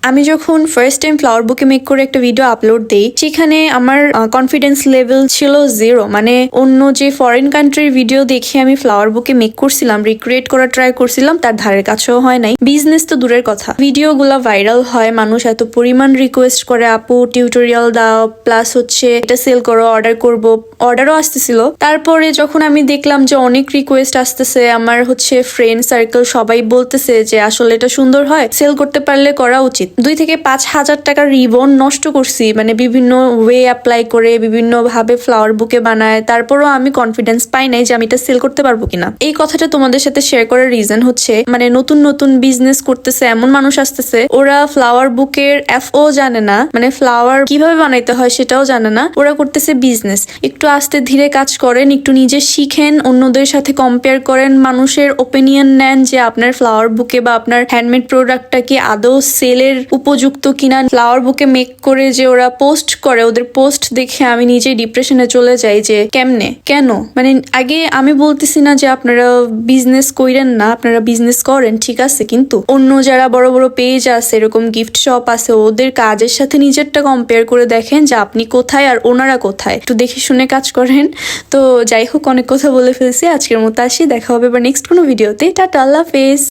আমি যখন first time flower বুকে মেক করে একটা ভিডিও আপলোড দেই, সেখানে আমার কনফিডেন্স লেভেল ছিল 0। মানে অন্য যে ফরেন কান্ট্রির ভিডিও দেখে আমি ফ্লাওয়ার বুকে মেক করছিলাম, রিক্রিয়েট করার ট্রাই করছিলাম, তার ধারের কাছেও হয় নাই। বিজনেস তো দূরের কথা, ভিডিওগুলো ভাইরাল হয়, মানুষ এত পরিমাণ রিকোয়েস্ট করে আপু টিউটোরিয়াল দাও, প্লাস হচ্ছে এটা সেল করো, অর্ডার করব, অর্ডারও আসতেছিল। তারপরে যখন আমি দেখলাম যে অনেক রিকোয়েস্ট আসতেছে, আমার হচ্ছে ফ্রেন্ড সার্কেল সবাই বলতেছে যে আসলে এটা সুন্দর হয়, সেল করতে পারলে করা উচিত। 2 থেকে 5 হাজার টাকার রিবন নষ্ট করছি, মানে বিভিন্ন ওয়ে অ্যাপ্লাই করে বিভিন্ন ভাবে ফ্লাওয়ার বুকে বানায়, তারপরও আমি কনফিডেন্স পাই নাই যে আমি এটা সেল করতে পারবো কিনা। এই কথাটা তোমাদের সাথে শেয়ার করার রিজন হচ্ছে, মানে নতুন নতুন বিজনেস করতেছে এমন মানুষ আসতেছে, ওরা ফ্লাওয়ার বুকের এফও জানে না, মানে ফ্লাওয়ার কিভাবে বানাইতে হয় সেটাও জানে না, ওরা করতেছে বিজনেস। একটু আস্তে ধীরে কাজ করেন, একটু নিজে শিখেন, অন্যদের সাথে কম্পেয়ার করেন, মানুষের ওপিনিয়ন নেন যে আপনার ফ্লাওয়ার বুকে বা আপনার হ্যান্ডমেড প্রোডাক্টটা কি আদৌ সেলের উপযুক্ত কিনা। ফ্লাওয়ার বুকে মেক করে যে ওরা পোস্ট করে, ওদের পোস্ট দেখে আমি নিজে ডিপ্রেশনে চলে যাই যে কেমনে, কেন। মানে আগে আমি বলতেছি না যে আপনারা বিজনেস কইরেন না, আপনারা বিজনেস করেন, ঠিক আছে, কিন্তু অন্য যারা বড় বড় পেজ আছে, এরকম গিফট শপ আছে, ওদের কাজের সাথে নিজেরটা কম্পেয়ার করে দেখেন যে আপনি কোথায় আর ওনারা কোথায়, একটু দেখে শুনে কাজ করেন। তো যাই হোক, অনেক কথা বলে ফেলছি, আজকের মতো আসি, দেখা হবে এবার নেক্সট কোনো ভিডিওতে। টাটা, আল্লাহ হাফেজ।